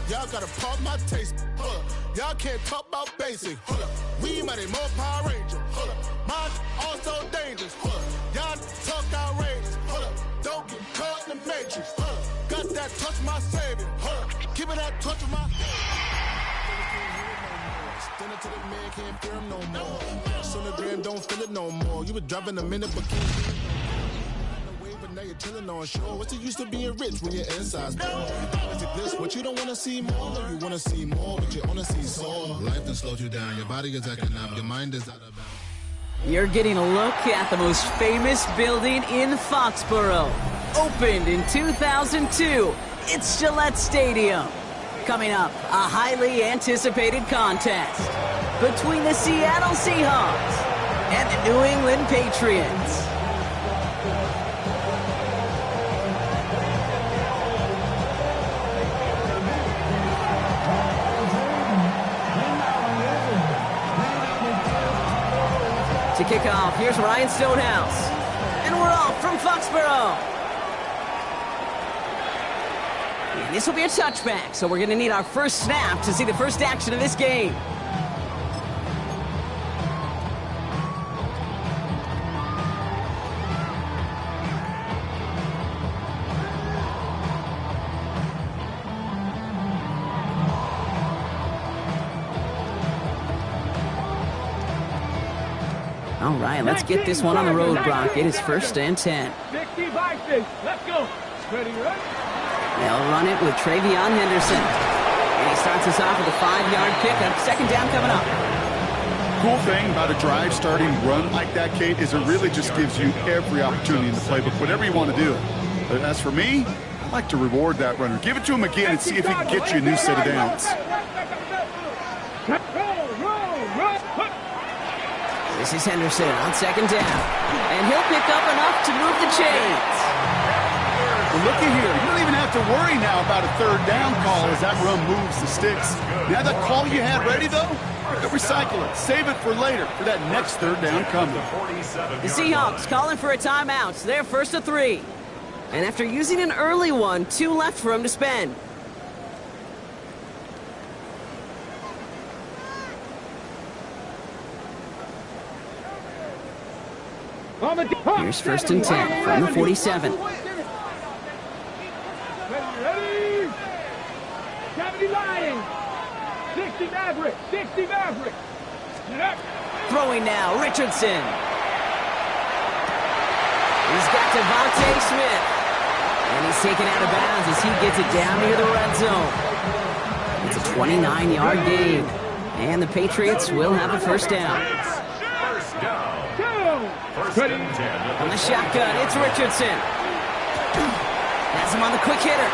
Y'all gotta pump my taste. Y'all can't talk about basic. We might need more Power Ranger. Mine also dangerous. Y'all talk outrageous. Don't get caught in the matrix. Got that touch of my savior. Keep it that touch of my. Stand up to the man, can't fear him no more. On the gram, don't feel it no more. You were driving a minute, but can't. But now you're chilling on shore. What's the use of being rich when your inside's poor? Is it this what you don't want to see more? No, you want to see more, but you only see sore. Life done slowed you down. Your body is acting up. Your mind is out of bounds. You're getting a look at the most famous building in Foxborough. Opened in 2002, it's Gillette Stadium. Coming up, a highly anticipated contest between the Seattle Seahawks and the New England Patriots. To kick off, here's Ryan Stonehouse. And we're off from Foxborough. And this will be a touchback, so we're going to need our first snap to see the first action of this game. All right, let's get this one on the road, Brock. It is 1st and 10. 60 by 6. Let's go. Ready, right? They'll run it with Travion Henderson. And he starts us off with a 5-yard pickup. 2nd down coming up. Cool thing about a drive starting run like that, Kate, is it really just gives you every opportunity in the playbook, whatever you want to do. But as for me, I like to reward that runner. Give it to him again and see if he can get you a new set of downs. This is Henderson on 2nd down. And he'll pick up enough to move the chains. Well, looky here. You don't even have to worry now about a 3rd down call as that run moves the sticks. You have that call you had ready, though? Recycle it. Save it for later for that next 3rd down coming. The Seahawks calling for a timeout. So they're 1st and 3. And after using an early one, 2 left for him to spend. Here's 1st and 10 from the 47. Ready? 70 Lions. 60 Maverick. 60 Maverick. Throwing now, Richardson. He's got Devontae Smith. And he's taken out of bounds as he gets it down near the red zone. It's a 29-yard gain. And the Patriots will have a 1st down. Ready? On the shotgun, it's Richardson. Has him on the quick hitter.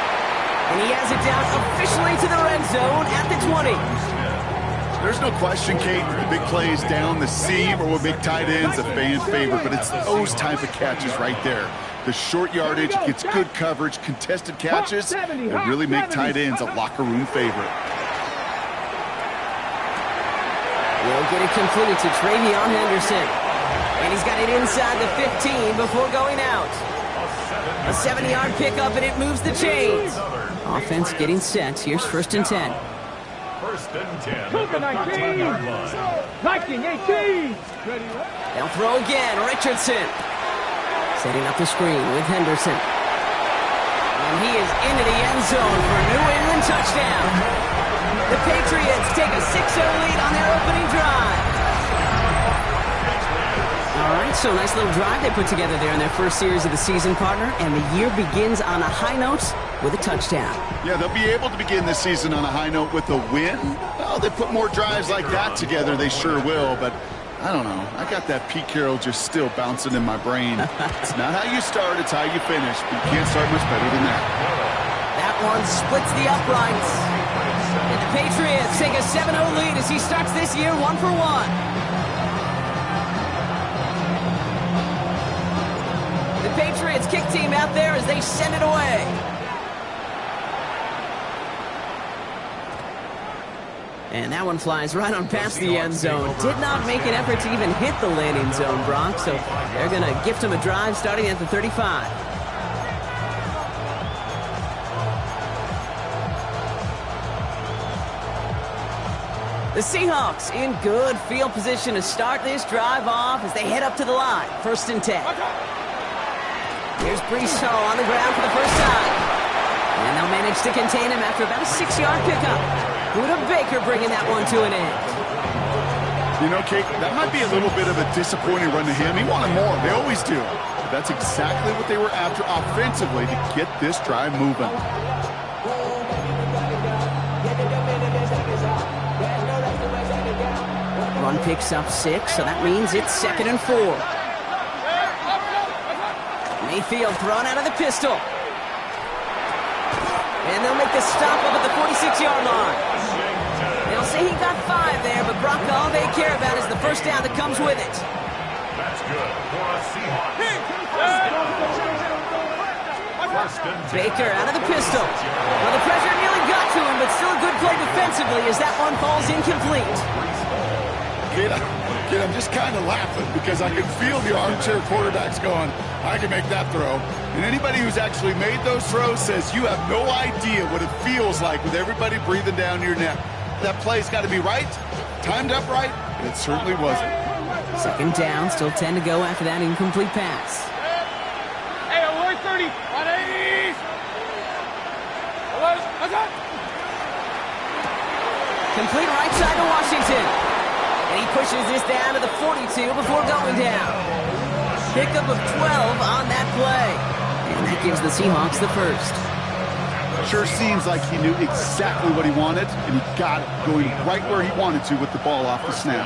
And he has it down officially to the red zone at the 20. There's no question, Kate, the big plays down the seam or with big tight ends, a fan favorite, but it's those type of catches right there. The short yardage gets good coverage, contested catches, that really make tight ends a locker room favorite. We'll get it complete to Travion Henderson. And he's got it inside the 15 before going out. A 70-yard pickup, and it moves the chains. Offense getting set. Here's 1st and 10. 1st and 10. Cougar 19. 19, 18. They'll throw again. Richardson. Setting up the screen with Henderson. And he is into the end zone for a New England touchdown. The Patriots take a 6-0 lead on their opening drive. All right, so nice little drive they put together there in their first series of the season, partner, and the year begins on a high note with a touchdown. Yeah, they'll be able to begin this season on a high note with a win. Well, they put more drives like that together, they sure will, but I don't know. I got that Pete Carroll just still bouncing in my brain. It's not how you start, it's how you finish. But you can't start much better than that. That one splits the uprights. And the Patriots take a 7-0 lead as he starts this year 1-for-1. The Patriots kick team out there as they send it away. And that one flies right on past the end zone. Did not make an effort to even hit the landing zone, Brock. So they're going to gift him a drive starting at the 35. The Seahawks in good field position to start this drive off as they head up to the line. 1st and 10. Here's Brees Hall on the ground for the first time. And they'll manage to contain him after about a 6-yard pickup. Buda Baker bringing that one to an end. You know, Kate, that might be a little bit of a disappointing run to him. He wanted more. They always do. But that's exactly what they were after offensively to get this drive moving. Run picks up 6, so that means it's 2nd and 4. Mayfield thrown out of the pistol. And they'll make the stop up at the 46-yard line. They'll say he got 5 there, but Brock, all they care about is the first down that comes with it. That's good for a Seahawks. Baker out of the pistol. Well, the pressure nearly got to him, but still a good play defensively as that one falls incomplete. Kid, I'm just kind of laughing because I can feel the armchair quarterbacks going, I can make that throw. And anybody who's actually made those throws says you have no idea what it feels like with everybody breathing down your neck. That play's got to be right, timed up right, and it certainly wasn't. 2nd down, still 10 to go after that incomplete pass. Hey, alert 30, 180. Complete right side to Washington. And he pushes this down to the 42 before going down. Pickup of 12 on that play. And that gives the Seahawks the first. Sure seems like he knew exactly what he wanted, and he got it going right where he wanted to with the ball off the snap.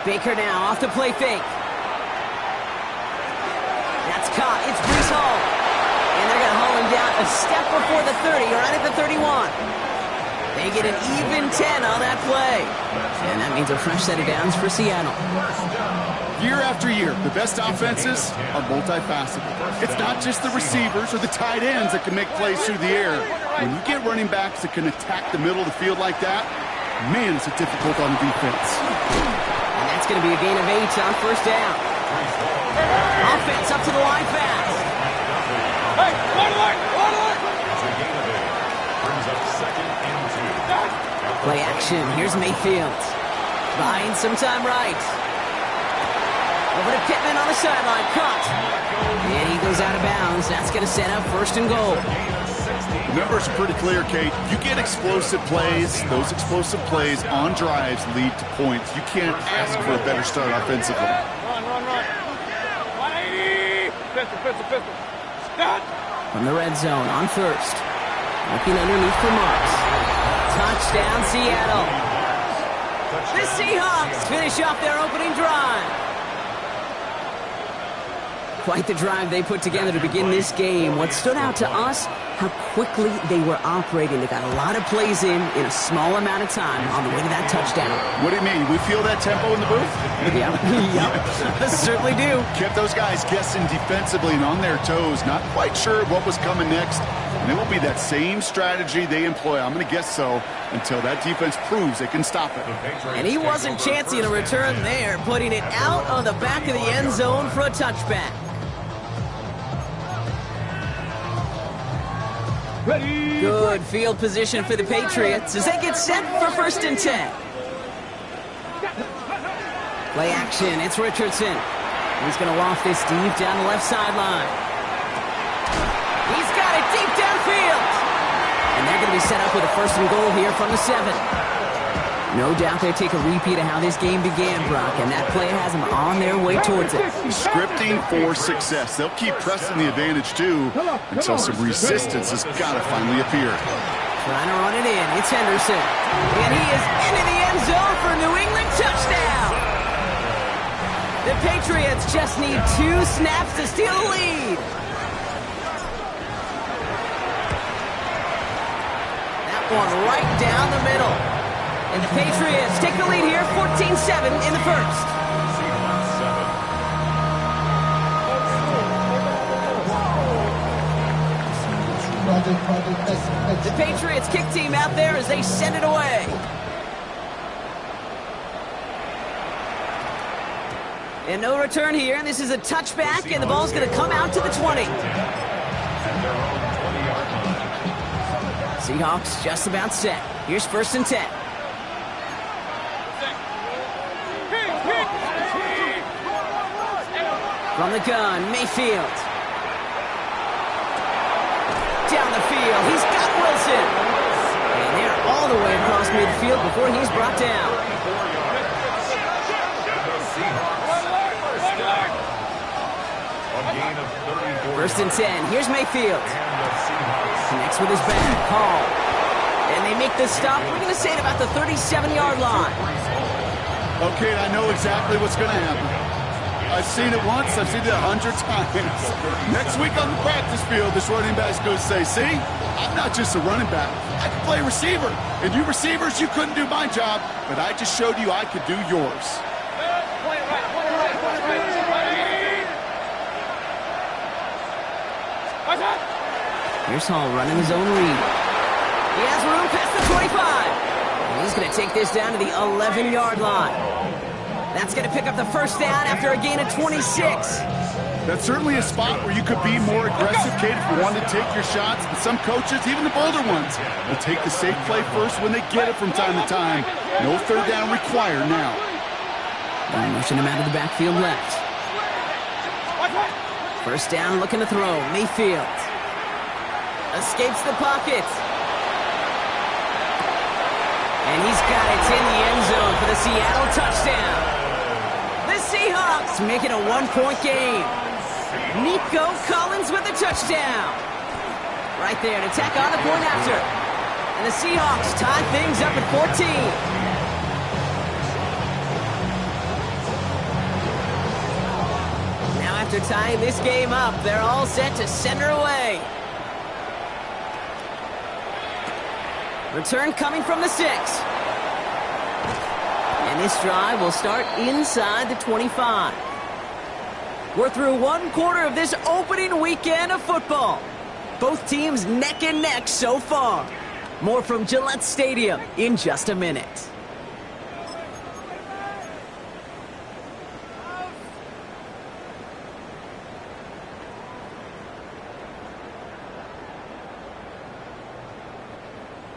Baker now off the play fake. That's caught. It's Brees Hall. And they're going to haul him down a step before the 30, right at the 31. They get an even 10 on that play. And that means a fresh set of downs for Seattle. Year after year, the best offenses are multifaceted. It's not just the receivers or the tight ends that can make plays through the air. When you get running backs that can attack the middle of the field like that, man, it's difficult on the defense. And that's going to be a gain of 8 on 1st down. Offense up to the line fast. Hey, line. Play action. Here's Mayfield. Buying some time right. Over to Pittman on the sideline. Caught. And he goes out of bounds. That's going to set up 1st and goal. The numbers are pretty clear, Kate. You get explosive plays. Those explosive plays on drives lead to points. You can't ask for a better start offensively. Run. 180. Pistol. Stop. From the red zone on 1st. Looking underneath for Marks. Touchdown, Seattle. The Seahawks finish off their opening drive. Quite the drive they put together to begin this game. What stood out to us, how quickly they were operating. They got a lot of plays in a small amount of time on the way to that touchdown. What do you mean? We feel that tempo in the booth? Yep. Certainly do. Kept those guys guessing defensively and on their toes, not quite sure what was coming next. And it will be that same strategy they employ, I'm going to guess so, until that defense proves they can stop it. And he wasn't chancing a return there, putting it out on the back of the end zone for a touchback. Ready. Good field position for the Patriots as they get set for 1st and 10. Play action. It's Richardson. He's going to loft this deep down the left sideline. He's got it deep downfield. And they're going to be set up with a 1st and goal here from the 7. No doubt they take a repeat of how this game began, Brock, and that play has them on their way towards it. Scripting for success. They'll keep pressing the advantage, too, until some resistance has got to finally appear. Trying to run it in. It's Henderson. And he is into the end zone for a New England touchdown. The Patriots just need 2 snaps to steal the lead. That one right down the middle. And the Patriots take the lead here, 14-7 in the 1st. The Patriots kick team out there as they send it away. And no return here. This is a touchback, and the ball's going to come out to the 20. Seahawks just about set. Here's 1st and 10. From the gun, Mayfield. Down the field, he's got Wilson. And they're all the way across midfield before he's brought down. First and 10, here's Mayfield. Connects with his back, Hall. And they make this stop, we're going to say it about the 37-yard line. Okay, I know exactly what's going to happen. I've seen it once, I've seen it 100 times. Next week on the practice field, this running back's going to say, see, I'm not just a running back. I can play receiver. And you receivers, you couldn't do my job, but I just showed you I could do yours. Here's Hall running his own read. He has room past the 25. And he's going to take this down to the 11-yard line. That's going to pick up the first down after a gain of 26. That's certainly a spot where you could be more aggressive, Kate, if you wanted to take your shots. But some coaches, even the bolder ones, will take the safe play first when they get it from time to time. No third down required now. And motion him out of the backfield left. First down, looking to throw. Mayfield escapes the pocket. And he's got it in the end zone for the Seattle touchdown. The Seahawks make it a one-point game. Nico Collins with the touchdown. Right there to tack on the point after. And the Seahawks tie things up at 14. Now after tying this game up, they're all set to send her away. Return coming from the 6. And this drive will start inside the 25. We're through one quarter of this opening weekend of football. Both teams neck and neck so far. More from Gillette Stadium in just a minute.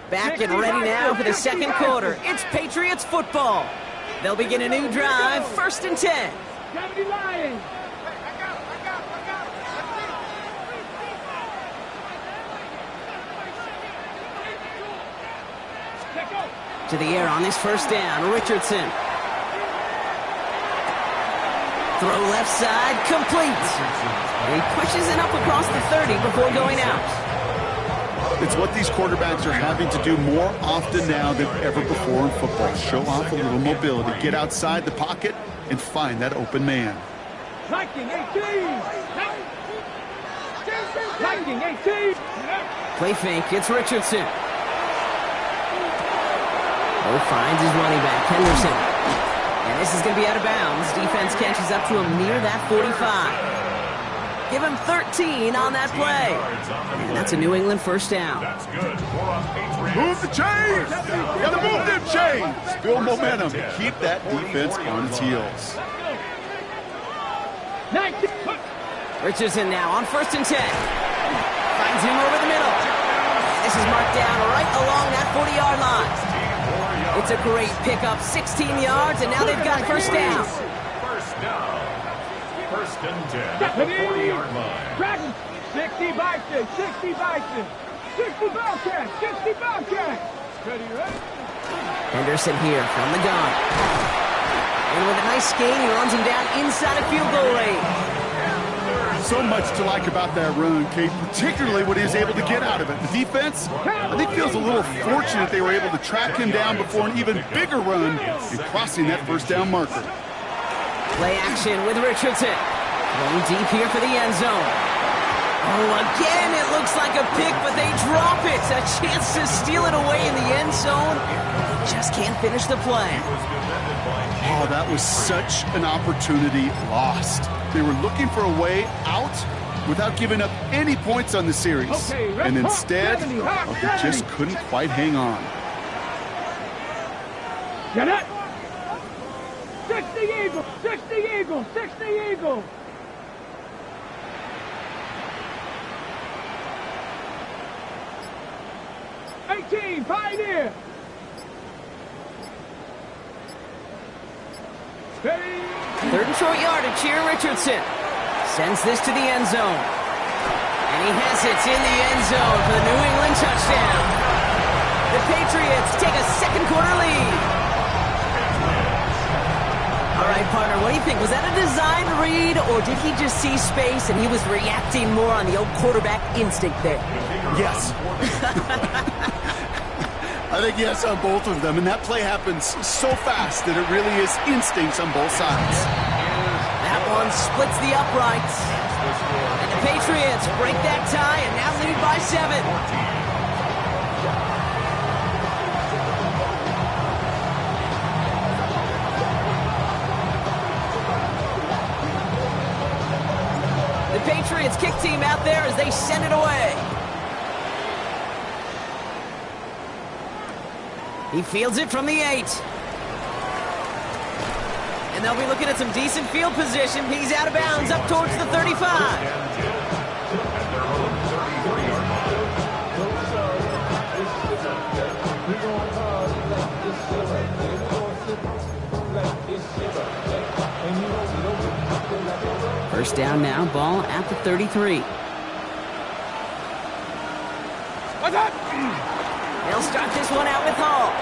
Back and ready now for the second quarter. It's Patriots football. They'll begin a new drive, 1st and 10. To the air on this first down, Richardson. Throw left side, complete. He pushes it up across the 30 before going out. It's what these quarterbacks are having to do more often now than ever before in football. Show off a little mobility, get outside the pocket, and find that open man. Liking 18! Liking 18! Play fake, it's Richardson. Oh, finds his running back, Henderson. And this is going to be out of bounds. Defense catches up to him near that 45. Give him 13 on that play. And that's a New England first down. Move the chains! You gotta move them chains! Build momentum. Keep that defense on its heels. Richardson now on 1st and 10. Finds him over the middle. This is marked down right along that 40-yard line. It's a great pickup, 16 yards, and now they've got first down. First down. 1st and 10 at the 40-yard line. 60 Bison, 60 Bison, 60 Bobcats, 60 Bobcats. Henderson here from the gun. And with a nice gain, he runs him down inside a field goal range. So much to like about that run, Kate, particularly what he was able to get out of it. The defense, I think, feels a little fortunate they were able to track him down before an even bigger run in crossing that first down marker. Play action with Richardson. Going deep here for the end zone. Oh, again, it looks like a pick, but they drop it. A chance to steal it away in the end zone. Just can't finish the play. Oh, that was such an opportunity lost. They were looking for a way out, without giving up any points on the series. And instead, well, he just couldn't quite hang on. Get it! 60 Eagles! 60 Eagles! 60 Eagles! Pioneer! Third and short yardage here, Richardson. Sends this to the end zone. And he has it in the end zone for the New England touchdown. The Patriots take a second quarter lead. All right, partner, what do you think? Was that a design read, or did he just see space and he was reacting more on the old quarterback instinct there? Yes. I think yes on both of them, and that play happens so fast that it really is instincts on both sides. That one splits the uprights. And the Patriots break that tie and now lead by 7. The Patriots kick team out there as they send it away. He fields it from the 8. And they'll be looking at some decent field position. He's out of bounds up towards the 35. First down now, ball at the 33. What's up? They'll start this one out with Hall.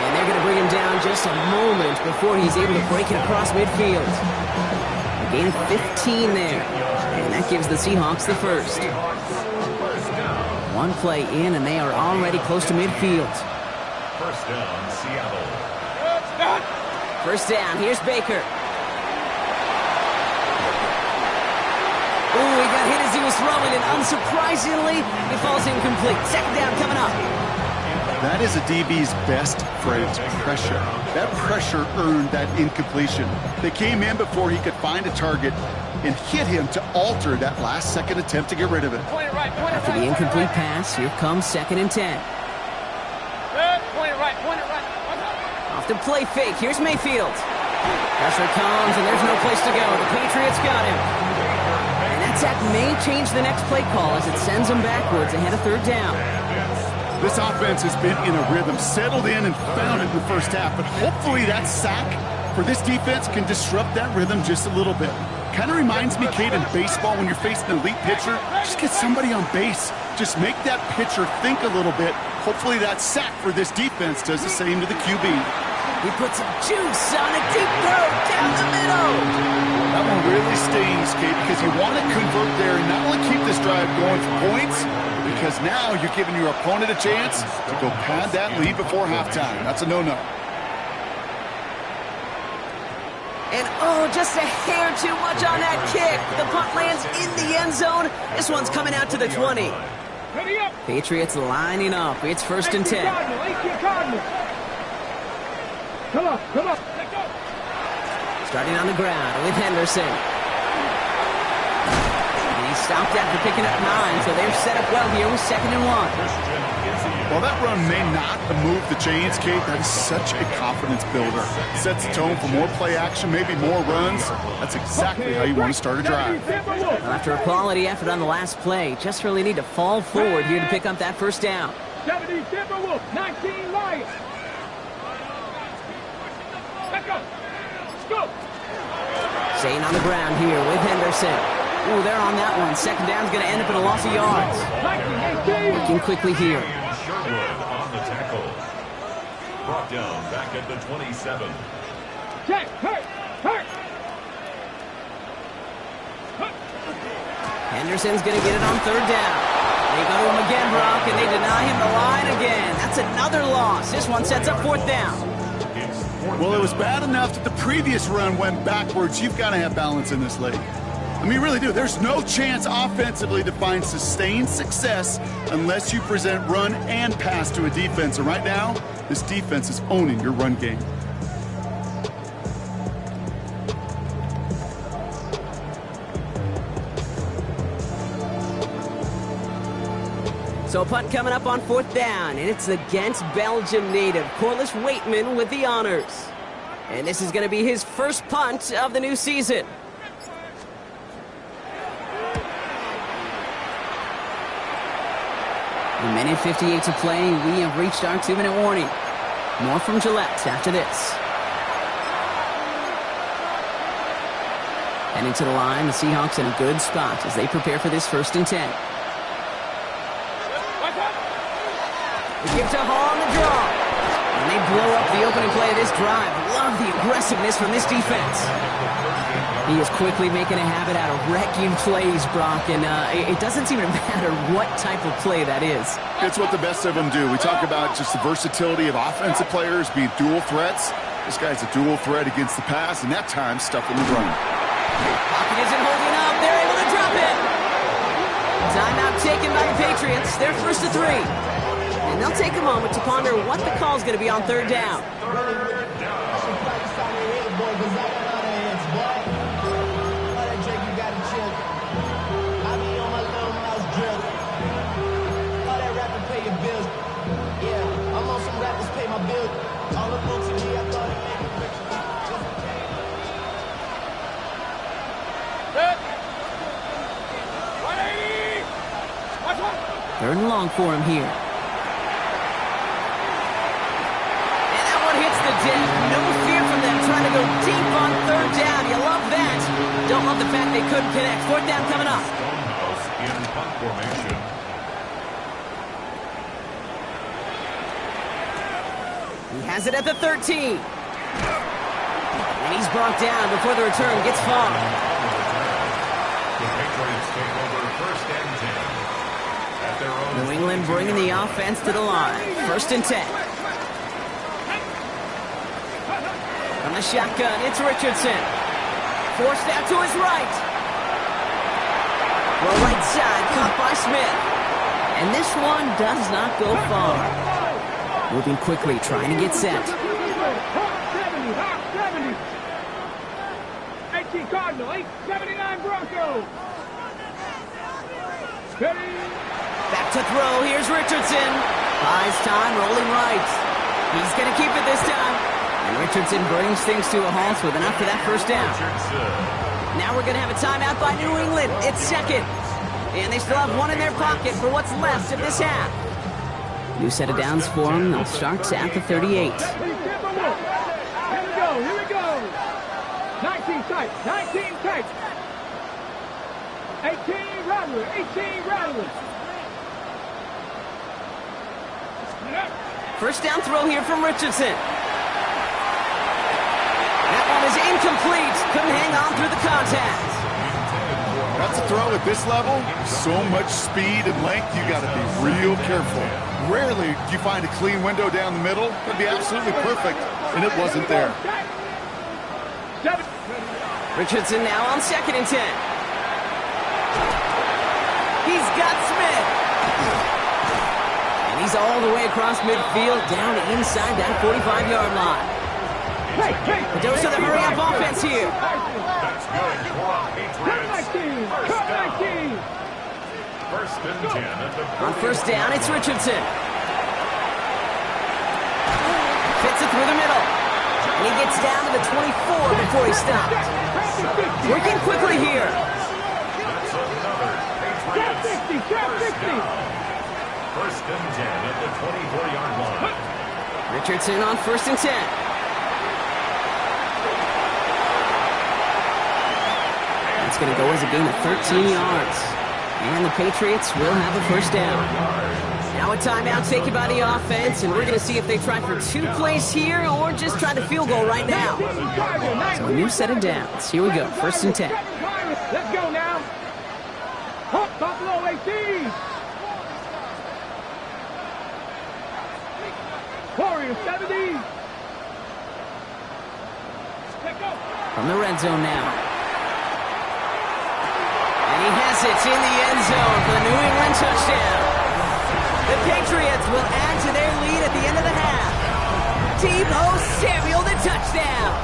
And they're going to bring him down just a moment before he's able to break it across midfield. A gain of 15 there. And that gives the Seahawks the first. One play in, and they are already close to midfield. First down, Seattle. First down, here's Baker. Ooh, he got hit as he was throwing, and unsurprisingly, he falls incomplete. Second down coming up. That is a DB's best friend, pressure. That pressure earned that incompletion. They came in before he could find a target and hit him to alter that last-second attempt to get rid of it. After the incomplete pass, here comes 2nd and 10. Point it right. Off the play fake, here's Mayfield. Pressure comes, and there's no place to go. The Patriots got him. And that sack may change the next play call as it sends them backwards ahead of 3rd down. This offense has been in a rhythm, settled in and found it in the first half, but hopefully that sack for this defense can disrupt that rhythm just a little bit. Kind of reminds me, Kate, in baseball when you're facing an elite pitcher, just get somebody on base. Just make that pitcher think a little bit. Hopefully that sack for this defense does the same to the QB. He puts some juice on a deep throw down the middle. That one really stings, Kate, because you want to convert there and not only keep this drive going for points, because now you're giving your opponent a chance to go pad that lead before halftime. That's a no-no. And oh, just a hair too much on that kick. The punt lands in the end zone. This one's coming out to the 20. Patriots lining up. It's 1st and 10. Come on. Starting on the ground with Henderson. And he stopped after picking up 9, so they're set up well here with 2nd and 1. While that run may not move the chains, Kate, that is such a confidence builder. Sets the tone for more play action, maybe more runs. That's exactly how you want to start a drive. Well, after a quality effort on the last play, just really need to fall forward here to pick up that first down. 70 Timberwolves, 19 Lions. Let's go. Staying on the ground here with Henderson. Ooh, they're on that one. Second down's going to end up in a loss of yards. Working quickly here. Sherwood on the tackle. Brought down back at the 27. Check, hurt. Henderson's going to get it on 3rd down. They go to him again, Brock, and they deny him the line again. That's another loss. This one sets up 4th down. Well, it was bad enough that the previous run went backwards. You've got to have balance in this league. I mean, you really do. There's no chance offensively to find sustained success unless you present run and pass to a defense. And right now, this defense is owning your run game. So a punt coming up on 4th down, and it's against Belgium native Corliss Waitman with the honors. And this is going to be his first punt of the new season. A minute 58 to play. We have reached our 2-minute warning. More from Gillette after this. Heading to the line, the Seahawks in a good spot as they prepare for this 1st and 10. The give to Hall on the draw. And they blow up the opening play of this drive. Love the aggressiveness from this defense. He is quickly making a habit out of wrecking plays, Brock, and it doesn't seem to matter what type of play that is. It's what the best of them do. We talk about just the versatility of offensive players being dual threats. This guy's a dual threat against the pass, and that time stuff in the run. Pocket isn't holding up. They're able to drop it. Timeout taken by the Patriots. They're 1st to 3. And they'll take a moment to ponder what the call is going to be on 3rd down. Third and long for him here. And that one hits the deck. No fear from them trying to go deep on 3rd down. You love that. Don't love the fact they couldn't connect. 4th down coming up. Stonehouse in punt formation. He has it at the 13. And he's brought down before the return gets far. The Patriots take over 1st and 10. At their own New England bringing the offense to the line. 1st and 10. From the shotgun, it's Richardson. Forced out to his right. Well, right side, caught by Smith. And this one does not go far. Moving quickly, trying to get set. 70, 18 Cardinal, 879 Bronco. Back to throw, here's Richardson. Buys time, rolling right. He's going to keep it this time. And Richardson brings things to a halt with enough for that 1st down. Now we're going to have a timeout by New England. It's 2nd. And they still have one in their pocket for what's left of this half. New set of downs for them. They'll start at the 38. Here we go. 19 tight, 19 tight. 18 Rattler, 18 Rattler. 1st down throw here from Richardson. That one is incomplete. Couldn't hang on through the contact. That's a throw at this level. So much speed and length, you got to be real careful. Rarely do you find a clean window down the middle. That'd be absolutely perfect, and it wasn't there. Richardson now on 2nd and 10. He's got Smith. And he's all the way across midfield, down inside that 45-yard line. A dose of the hurry-up offense here. That's good for Patriots. 19. 1st and 10 at the On 1st down, it's Richardson. Fits it through the middle. And he gets down to the 24 before he stops. Working quickly here. That's another Patriots 1st down. 1st and 10 at the 24-yard line. Richardson on 1st and 10. That's going to go as a gain of 13 yards. And the Patriots will have a 1st down. Now a timeout taken by the offense, and we're going to see if they try for 2 plays here or just try the field goal right now. So a new set of downs. Here we go, 1st and 10. Let's go now. Buffalo 18. Warriors 70. From the red zone now. And he has it in the end zone for the New England touchdown. The Patriots will add to their lead at the end of the half. Deebo Samuel, the touchdown.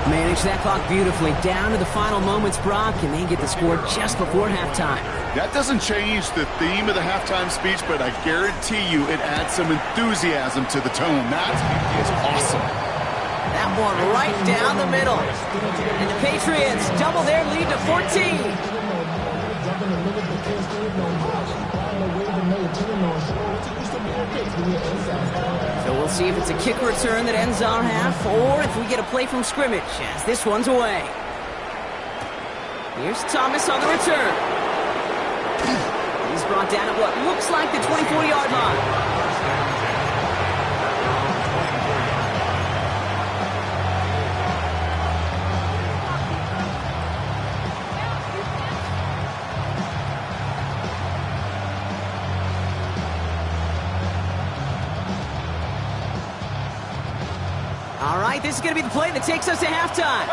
Manage that clock beautifully down to the final moments, Brock, and they get the score just before halftime. That doesn't change the theme of the halftime speech, but I guarantee you it adds some enthusiasm to the tone. That is awesome. That one right down the middle. And the Patriots double their lead to 14. So we'll see if it's a kick return that ends our half, or if we get a play from scrimmage, as this one's away. Here's Thomas on the return. He's brought down at what looks like the 24-yard line. All right, this is going to be the play that takes us to halftime.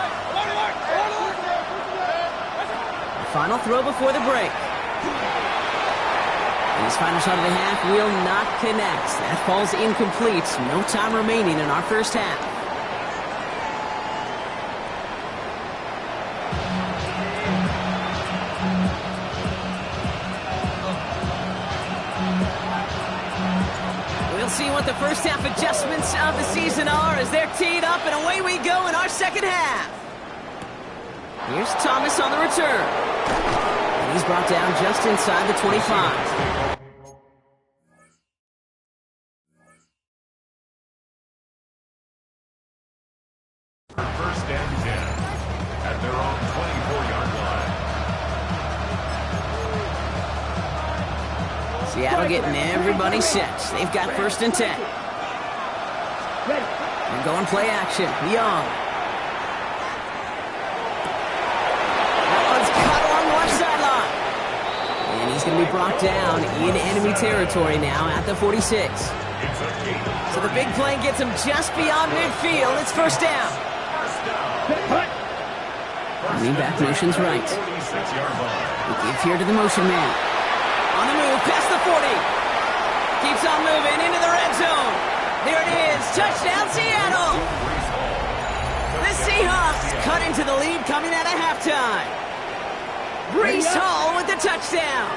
The final throw before the break. And his final shot of the half will not connect. That falls incomplete. No time remaining in our first half. See what the first half adjustments of the season are as they're teed up, and away we go in our second half. Here's Thomas on the return. And he's brought down just inside the 25. First and 10 at their own 24-yard line. Seattle getting everybody set. They've got first and 10. And going play action. Young. That one's cut along the left sideline. And he's going to be brought down in enemy territory now at the 46. So the big play gets him just beyond midfield. It's first down. Running back motion's right. We give here to the motion man. On the move, past the 40. Keeps on moving into the red zone. There it is. Touchdown, Seattle. The Seahawks cut into the lead coming out of halftime. Breece Hall with the touchdown.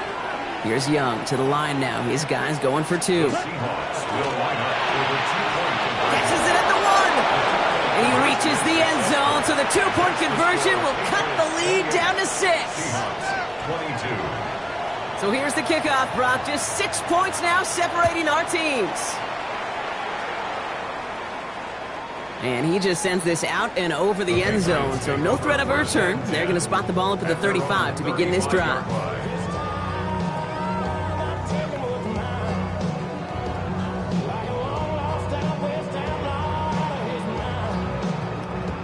Here's Young to the line now. His guys going for two. Catches it at the one. And he reaches the end zone, so the two-point conversion will cut the lead down to 6. 22. So here's the kickoff, Brock. Just 6 points now separating our teams. And he just sends this out and over the end zone, so no threat of a return. They're going to spot the ball up at the 35 to begin this drive.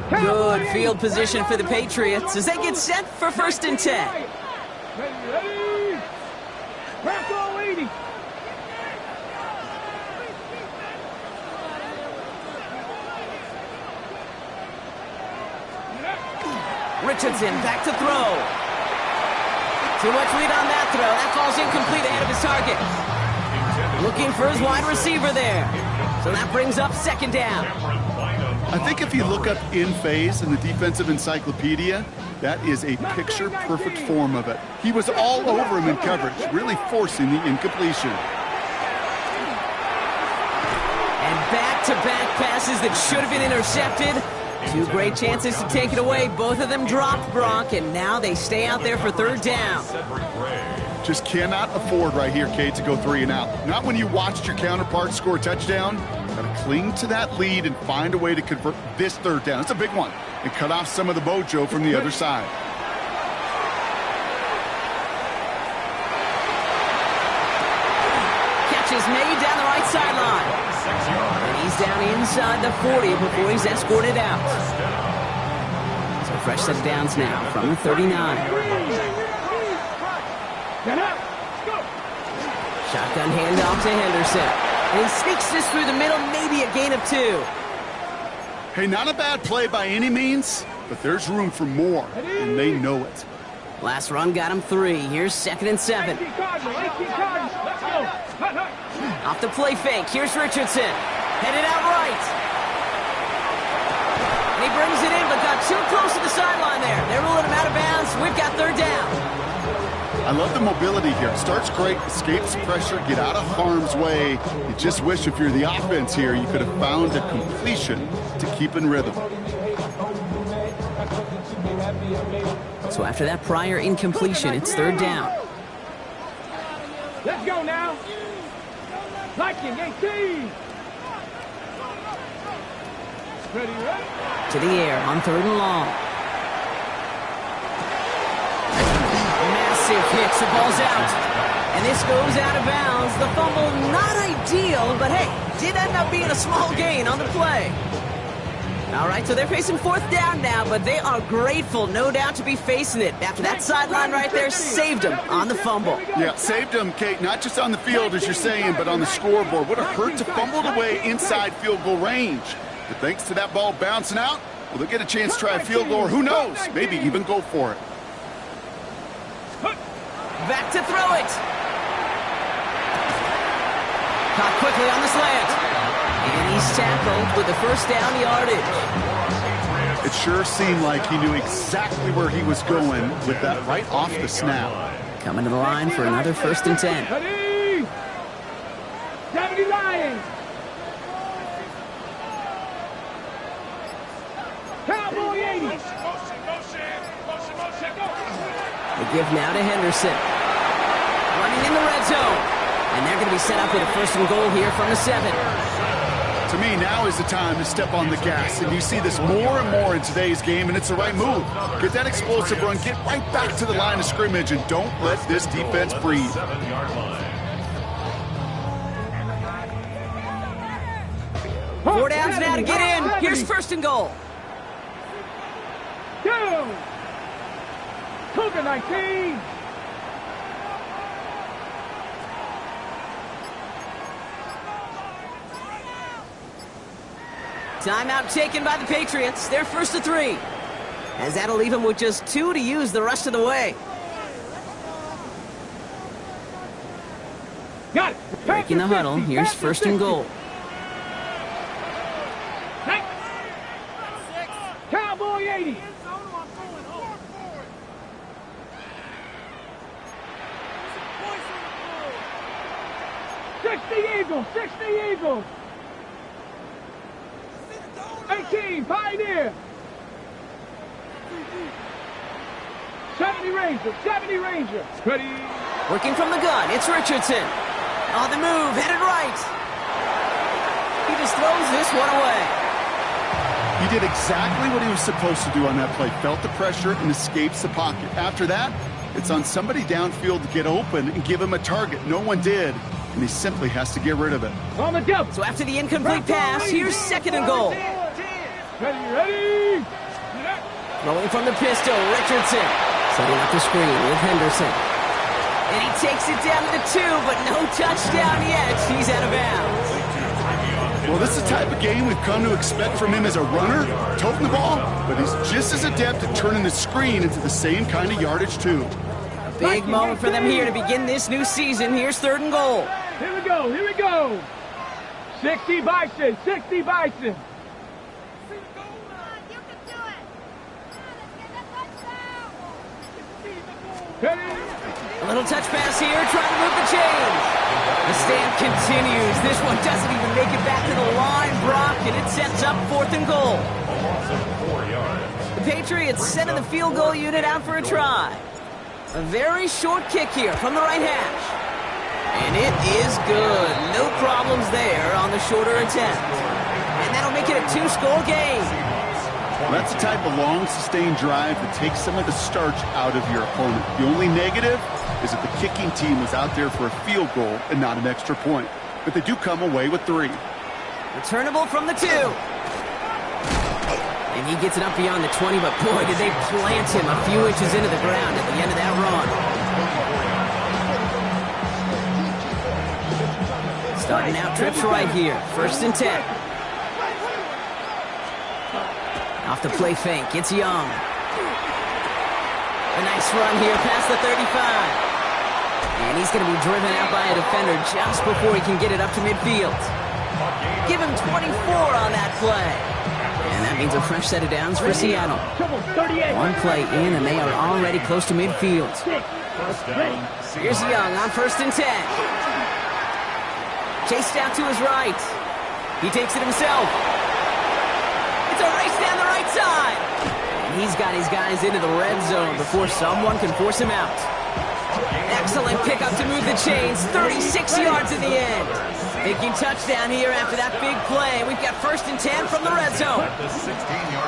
Good field position for the Patriots as they get set for first and 10. Richardson back to throw. Too much lead on that throw. That falls incomplete ahead of his target. Looking for his wide receiver there. So that brings up second down. I think if you look up in phase in the defensive encyclopedia, that is a picture-perfect form of it. He was all over him in coverage, really forcing the incompletion. And back-to-back passes that should have been intercepted. Two great chances to take it away. Both of them dropped, Brock, and now they stay out there for third down. Just cannot afford right here, Kate, to go 3 and out. Not when you watched your counterpart score a touchdown. Got to cling to that lead and find a way to convert this third down. It's a big one. And cut off some of the mojo from the other side. Catch is made down the right sideline. And he's down inside the 40 before he's escorted out. So fresh set of downs now from the 39. Shotgun handoff to Henderson. And he sneaks this through the middle, maybe a gain of 2. Hey, not a bad play by any means, but there's room for more, and they know it. Last run got him 3. Here's second and 7. Off the play fake. Here's Richardson. Headed out right. And he brings it in, but got I love the mobility here. Starts great, escapes pressure, get out of harm's way. You just wish if you're the offense here, you could have found a completion to keep in rhythm. So after that prior incompletion, it's third down. Let's go now. Viking 18. Ready, ready. To the air on third and long. Massive hit, the ball's out. And this goes out of bounds. The fumble, not ideal, but hey, did end up being a small gain on the play. All right, so they're facing fourth down now, but they are grateful, no doubt, to be facing it. After that sideline right there saved them on the fumble. Yeah, saved them, Kate, not just on the field, as you're saying, but on the scoreboard. Would have hurt to fumble it away inside field goal range. But thanks to that ball bouncing out, well, they'll get a chance to try a field goal, or who knows, maybe even go for it. Back to throw it. Caught quickly on the slant. And he's tackled with the first down yardage. It sure seemed like he knew exactly where he was going with that right off the snap. Coming to the line for another 1st and 10. Ready. 70 Lions. Cowboy 80. They give now to Henderson. Running in the red zone. And they're going to be set up with a 1st and goal here from the 7. To me, now is the time to step on the gas, and you see this more and more in today's game, and it's the right move. Get that explosive run, get right back to the line of scrimmage, and don't let this defense breathe. 7-yard line. 4 downs now to get in. Here's 1st and goal. Go. Cougar 19. Timeout taken by the Patriots. They're 1st and 3. As that'll leave them with just 2 to use the rest of the way. Got it. Breaking the huddle. Here's 1st and goal. Cowboy 80. Eagles, 60 Eagles. 18, Pioneer. 70 Ranger, 70 Ranger. Ready. Working from the gun, it's Richardson. On the move, headed right. He just throws this one away. He did exactly what he was supposed to do on that play. Felt the pressure and escapes the pocket. After that, it's on somebody downfield to get open and give him a target. No one did, and he simply has to get rid of it. On the double. So after the incomplete pass, here's 2nd and goal. Ready. Rolling from the pistol, Richardson. Setting up the screen with Henderson. And he takes it down to the 2, but no touchdown yet. He's out of bounds. Well, this is the type of game we've come to expect from him as a runner, toting the ball, but he's just as adept at turning the screen into the same kind of yardage, too. A big moment for them here to begin this new season. Here's 3rd and goal. Here we go. 60 Bison, 60 Bison. A little touch pass here, trying to move the chains. The stand continues. This one doesn't even make it back to the line, Brock, and it sets up 4th and goal. A loss of 4 yards. The Patriots sending the field goal unit out for a try. A very short kick here from the right hash. And it is good. No problems there on the shorter attempt. And that'll make it a 2-score game. Well, that's the type of long, sustained drive that takes some of the starch out of your opponent. The only negative is that the kicking team was out there for a field goal and not an extra point. But they do come away with 3. Returnable from the 2. And he gets it up beyond the 20, but boy, did they plant him a few inches into the ground at the end of that run. Starting out trips right here. 1st and 10. Off the play fake, it's Young. A nice run here past the 35. And he's going to be driven out by a defender just before he can get it up to midfield. Give him 24 on that play. And that means a fresh set of downs for Seattle. 1 play in, and they are already close to midfield. First down. Here's Young on 1st and 10. Chased out to his right. He takes it himself. It's a race down the right side. And he's got his guys into the red zone before someone can force him out. Excellent pickup to move the chains. 36 yards in the end. Thinking touchdown here after that big play. We've got 1st and 10 from the red zone.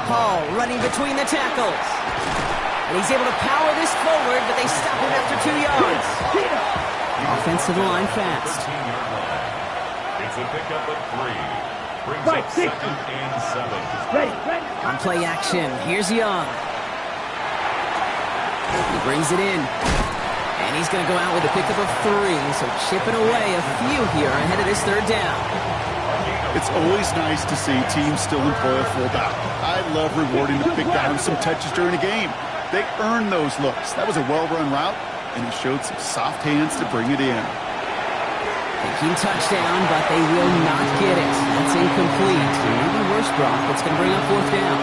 Hall running between the tackles. And he's able to power this forward, but they stop him after 2 yards. Offensive line fast. It's a pickup of 3. Brings up 2nd and 7. On play action, here's Young. He brings it in. And he's going to go out with a pickup of 3, so chipping away a few here ahead of this 3rd down. It's always nice to see teams still employ a fullback. I love rewarding the big guy with some touches during a game. They earn those looks. That was a well-run route, and he showed some soft hands to bring it in. Thinking touchdown, but they will not get it. That's incomplete. Maybe worse, Brock. It's going to bring up 4th down.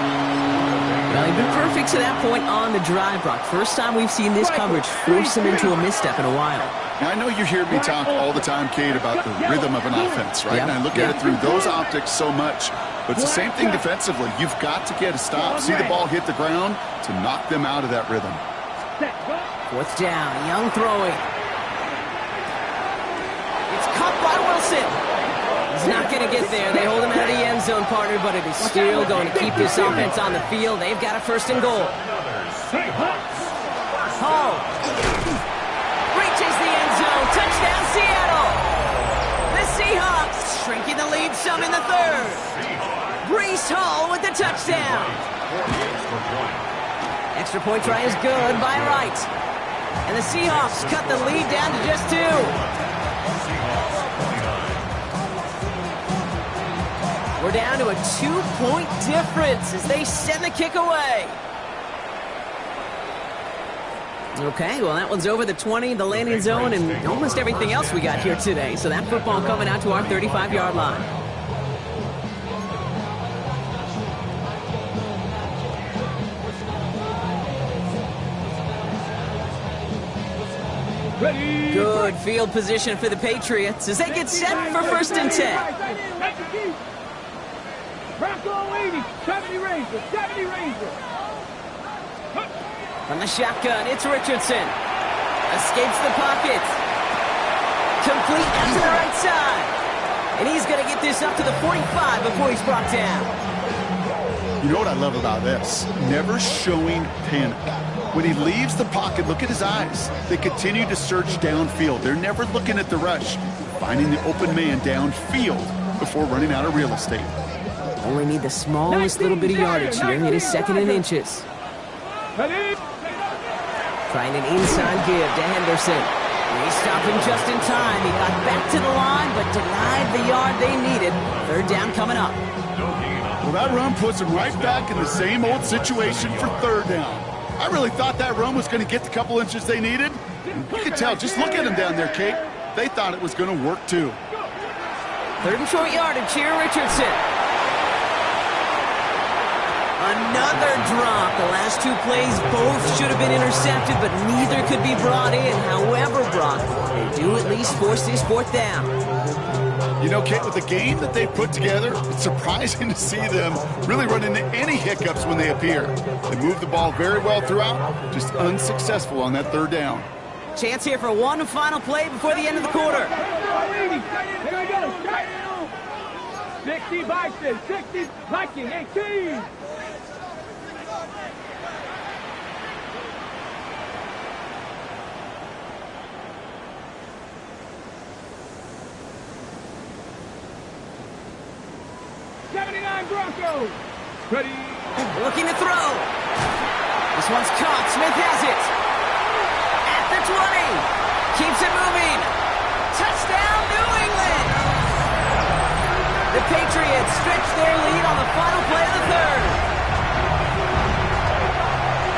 Well, he's been perfect to that point on the drive, Brock. First time we've seen this coverage force him into a misstep in a while. Now, I know you hear me talk all the time, Kate, about the rhythm of an offense, right? And I look at it through those optics so much. But it's the same thing defensively. You've got to get a stop, see the ball hit the ground to knock them out of that rhythm. 4th down, Young throwing. It's caught by Wilson. He's not going to get there. They hold him out of the end zone, partner, but it is still going to keep this offense on the field. They've got a 1st and goal. Hall reaches the end zone. Touchdown, Seattle. The Seahawks shrinking the lead some in the 3rd. Breece Hall with the touchdown. Extra point try is good by Wright. And the Seahawks cut the lead down to just 2. We're down to a 2-point difference as they send the kick away. Okay, well, that one's over the 20, the landing zone, and almost everything else we got here today. So that football coming out to our 35-yard line. Good field position for the Patriots as they get set for 1st and 10. Bronco 80, 70 Ranger, 70 Ranger. From the shotgun, it's Richardson. Escapes the pocket. Complete out to the right side. And he's going to get this up to the 45 before he's brought down. You know what I love about this? Never showing panic. When he leaves the pocket, look at his eyes. They continue to search downfield. They're never looking at the rush, finding the open man downfield before running out of real estate. Only need the smallest little bit of yardage here. It is 2nd and inches. Trying an inside give to Henderson. He stopped him just in time. He got back to the line, but denied the yard they needed. 3rd down coming up. Well, that run puts them right back in the same old situation for 3rd down. I really thought that run was going to get the couple inches they needed. You could tell, just look at them down there, Kate. They thought it was going to work, too. 3rd and short yardage here, Richardson. Another drop. The last 2 plays both should have been intercepted, but neither could be brought in. However, Brock, they do at least force this 4th down. You know, Kate, with the game that they put together, it's surprising to see them really run into any hiccups when they appear. They move the ball very well throughout, just unsuccessful on that 3rd down. Chance here for one final play before the end of the quarter. 60 Bison, 60 Viking, 18. Broncos. Ready. Looking to throw. This one's caught. Smith has it. At the 20. Keeps it moving. Touchdown, New England. The Patriots stretch their lead on the final play of the 3rd.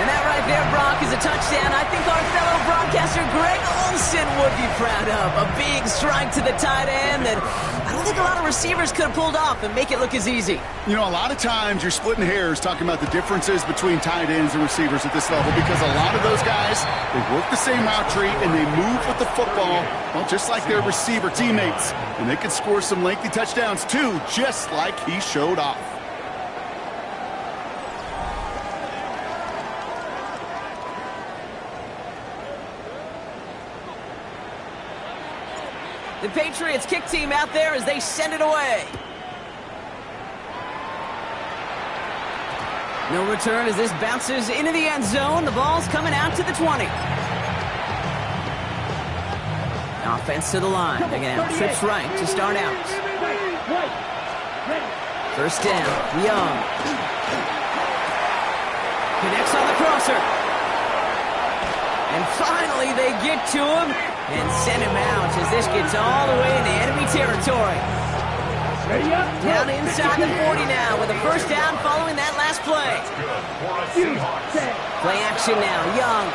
And that right there, Brock, is a touchdown I think our fellow broadcaster Greg Olsen would be proud of. A big strike to the tight end that I don't think a lot of receivers could have pulled off and make it look as easy. You know, a lot of times you're splitting hairs talking about the differences between tight ends and receivers at this level because a lot of those guys, they work the same route tree and they move with the football, well, just like their receiver teammates. And they can score some lengthy touchdowns too, just like he showed off. The Patriots kick team out there as they send it away. No return as this bounces into the end zone. The ball's coming out to the 20. Offense to the line. They're going to have trips right to start out. First down, Young. Connects on the crosser. And finally they get to him and send him out as this gets all the way into enemy territory. Down inside the 40 now with a first down following that last play. Play action now, Young.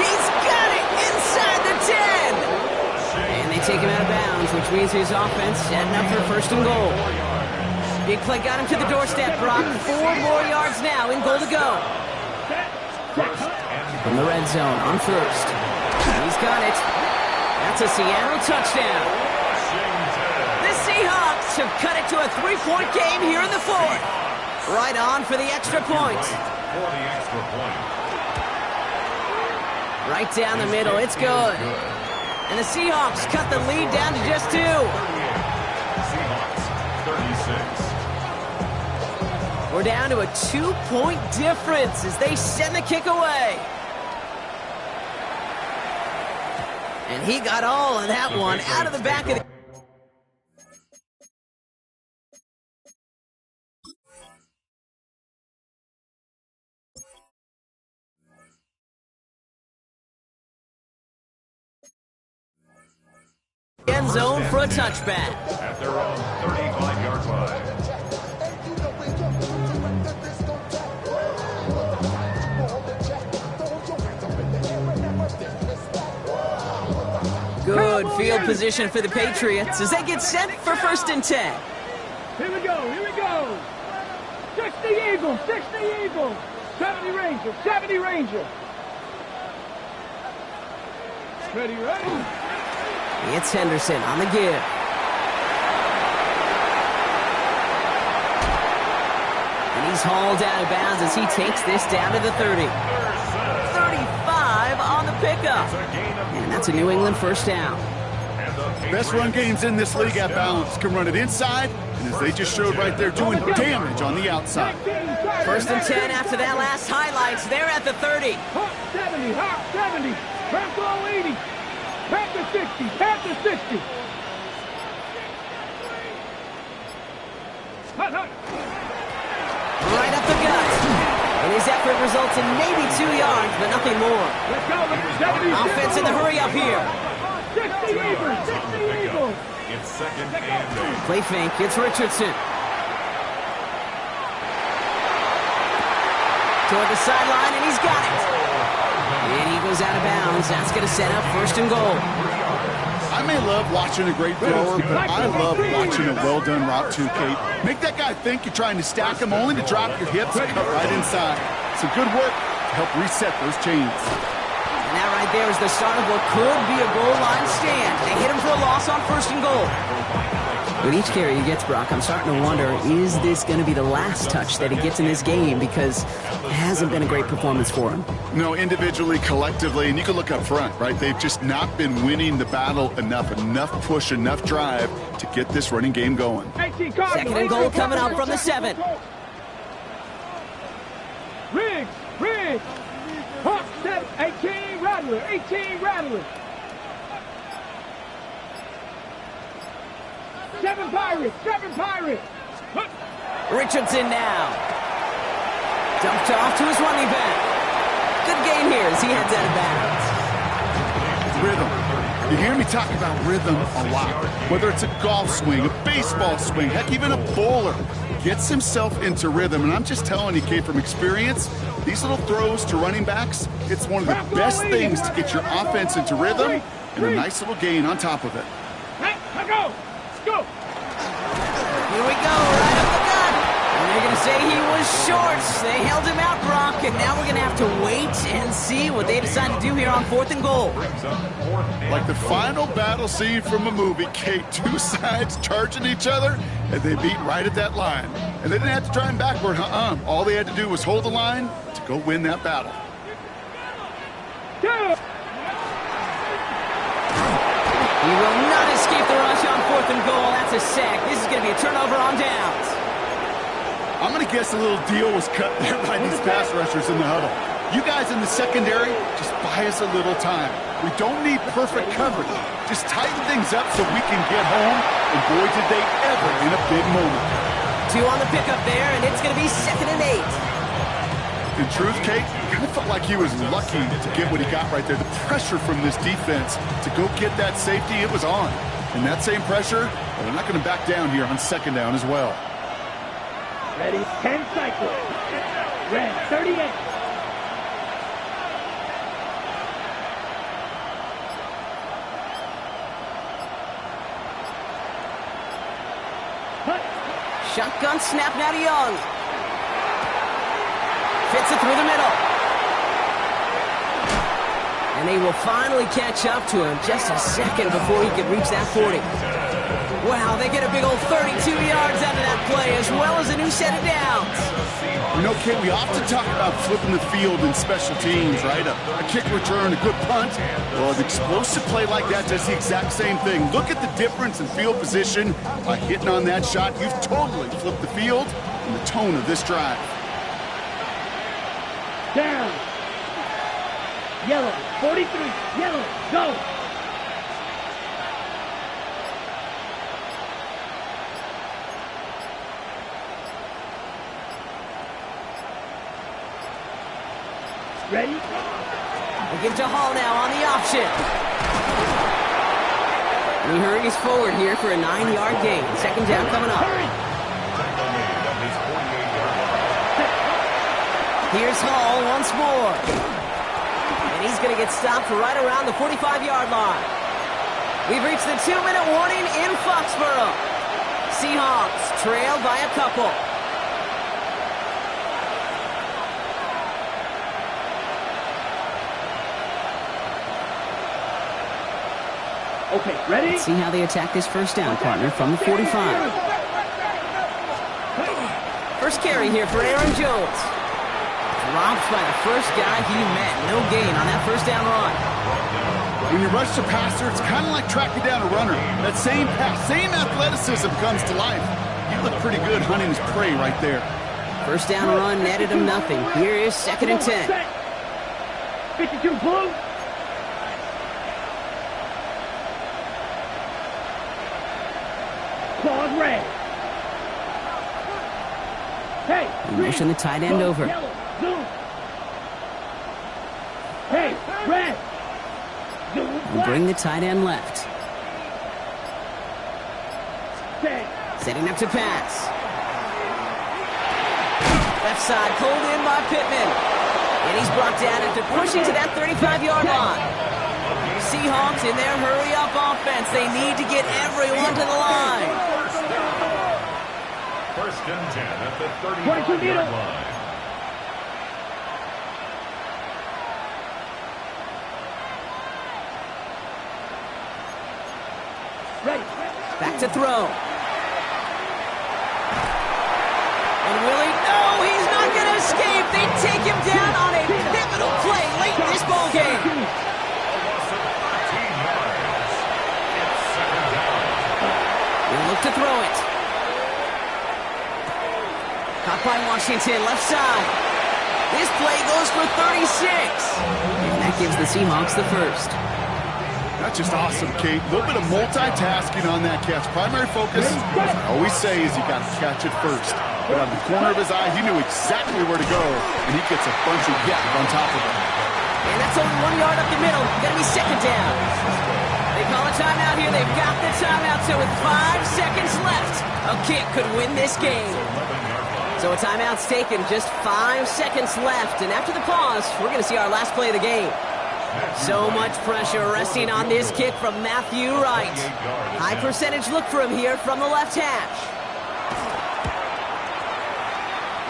He's got it inside the 10. And they take him out of bounds, which means his offense setting up for first and goal. Big play got him to the doorstep, Brock. 4 more yards now in goal to go. From the red zone on first. He's got it. That's a Seattle touchdown. The Seahawks have cut it to a 3-point game here in the 4th. Right on for the extra point. Right down the middle. It's good. And the Seahawks cut the lead down to just 2. Seahawks, 36. We're down to a 2-point difference as they send the kick away. And he got all of that one out of the back of the end zone for a touchback. At their own 35-yard line. Good field position for the Patriots as they get set for first and 10. Here we go, here we go. 60 Eagles, 60 Eagles. 70 Rangers, 70 Rangers. Ready, ready. It's Henderson on the give. And he's hauled out of bounds as he takes this down to the 30. 35 on the pickup. And that's a New England first down. Best run games in this league at balance can run it inside, and as they just showed right there, doing damage on the outside. First and 10 after that last highlights. They're at the 30. Hop 70, hop 70. Back goal 80. Back to 60, back to 60. Hut, hut. Right up the gut. And his effort results in maybe 2 yards, but nothing more. Let's go, 70. Offense in the hurry up here. 60 Eagles, 60 Eagles. It's second and 8. Play fake, it's Richardson. Toward the sideline, and he's got it. And he goes out of bounds. That's going to set up first and goal. I may love watching a great thrower, but I love watching a well-done route too, Kate. Make that guy think you're trying to stack him only to drop your hips and cut right inside. Some good work to help reset those chains. And that right there is the start of what could be a goal line stand. They hit him for a loss on first and goal. With each carry he gets, Brock, I'm starting to wonder, is this going to be the last touch that he gets in this game? Because it hasn't been a great performance for him. No, individually, collectively, and you can look up front, right? They've just not been winning the battle enough push, enough drive to get this running game going. Second and goal coming up from the 7. Riggs, Riggs. Hop 7, 18 Rattler, 18 Rattler. 7 Pirates, 7 Pirates. Richardson now. Dumped off to his running back. Good game here as he heads out of bounds. Rhythm. You hear me talk about rhythm a lot. Whether it's a golf swing, a baseball swing, heck, even a bowler. gets himself into rhythm. And I'm just telling you, Kate, from experience, these little throws to running backs, it's one of the best things to get your offense into rhythm and a nice little gain on top of it. Let's go. Here we go, right up the gut. And they're going to say he was short. They held him out, Brock, and now we're going to have to wait and see what they decide to do here on 4th and goal. Like the final battle scene from a movie, Kate, two sides charging each other, and they meet right at that line. And they didn't have to try him backward, All they had to do was hold the line to go win that battle. He will not escape the rush on 4th and goal. That's a sack. This is going to be a turnover on downs. I'm going to guess a little deal was cut there by these pass rushers in the huddle. You guys in the secondary, just buy us a little time. We don't need perfect coverage. Just tighten things up so we can get home, and boy, did they ever in a big moment. 2 on the pickup there, and it's going to be 2nd and 8. In truth, Kate, kind of felt like he was lucky to get what he got right there. The pressure from this defense to go get that safety, it was on. And that same pressure, well, they're not going to back down here on 2nd down as well. Ready, 10 cycles. Red, 38. Shotgun snap now to Young. Fits it through the middle. And they will finally catch up to him just a second before he can reach that 40. Wow, they get a big old 32 yards out of that play, as well as a new set of downs. You know, Kate, we often talk about flipping the field in special teams, right? A kick return, a good punt. Well, an explosive play like that does the exact same thing. Look at the difference in field position. By hitting on that shot, you've totally flipped the field and the tone of this drive. Down. Yellow, 43. Yellow, go. Ready? We give to Hall now on the option. And he hurries forward here for a 9-yard gain. 2nd down coming up. Here's Hall once more. And he's going to get stopped right around the 45-yard line. We've reached the 2-minute warning in Foxborough. Seahawks trail by a couple. Okay, ready? Let's see how they attack this 1st down, partner, from the 45. First carry here for Aaron Jones. Dropped by the first guy he met. No gain on that 1st down run. When you rush the passer, it's kind of like tracking down a runner. That same pass, same athleticism comes to life. He looked pretty good hunting his prey right there. 1st down run netted him nothing. Here is 2nd and 10. 52 blue. Claude red. Hey, We motion the tight end over. Yellow, zoom. Hey, red. Zoom, And bring the tight end left. Set. Setting up to pass. Left side pulled in by Pittman. And he's brought down after pushing to that 35-yard line. Seahawks in their hurry-up offense. They need to get everyone to the line. 1st and 10 at the 35-yard line. Ready. Back to throw. And Willie, no, he's not going to escape. They take him down on a pivotal play late in this ball game. He'll look to throw it. Caught by Washington, left side. This play goes for 36. And that gives the Seahawks the 1st. That's just awesome, Kate. A little bit of multitasking on that catch. Primary focus, as I always say, is you got to catch it first. But on the corner of his eye, he knew exactly where to go, and he gets a bunch of yak on top of it. And that's only 1 yard up the middle. Gonna be 2nd down. They call it timeout here. They've got the timeout, so with 5 seconds left, a kick could win this game. So a timeout's taken, just 5 seconds left, and after the pause, we're going to see our last play of the game. So much pressure resting on this kick from Matthew Wright. High percentage look for him here from the left hash.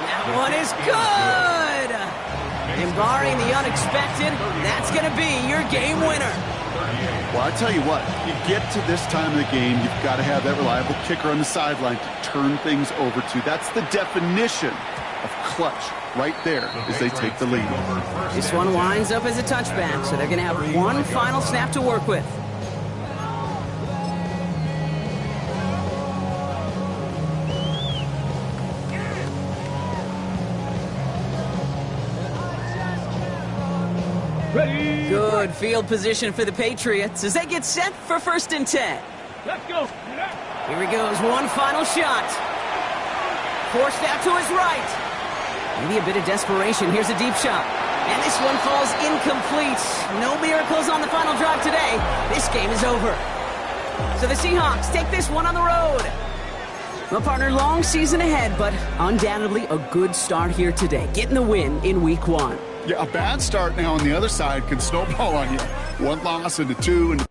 That one is good! And barring the unexpected, that's going to be your game winner. Well, I tell you what, you get to this time of the game, you've got to have that reliable kicker on the sideline to turn things over to. That's the definition of clutch right there as they take the lead. This one winds up as a touchback, so they're going to have one final snap to work with. Ready. Good field position for the Patriots as they get set for 1st and 10. Let's go. Here he goes, one final shot. Forced out to his right. Maybe a bit of desperation. Here's a deep shot. And this one falls incomplete. No miracles on the final drive today. This game is over. So the Seahawks take this one on the road. Well, partner, long season ahead, but undoubtedly a good start here today. Getting the win in Week 1. Yeah, a bad start now on the other side can snowball on you. One loss into 2 and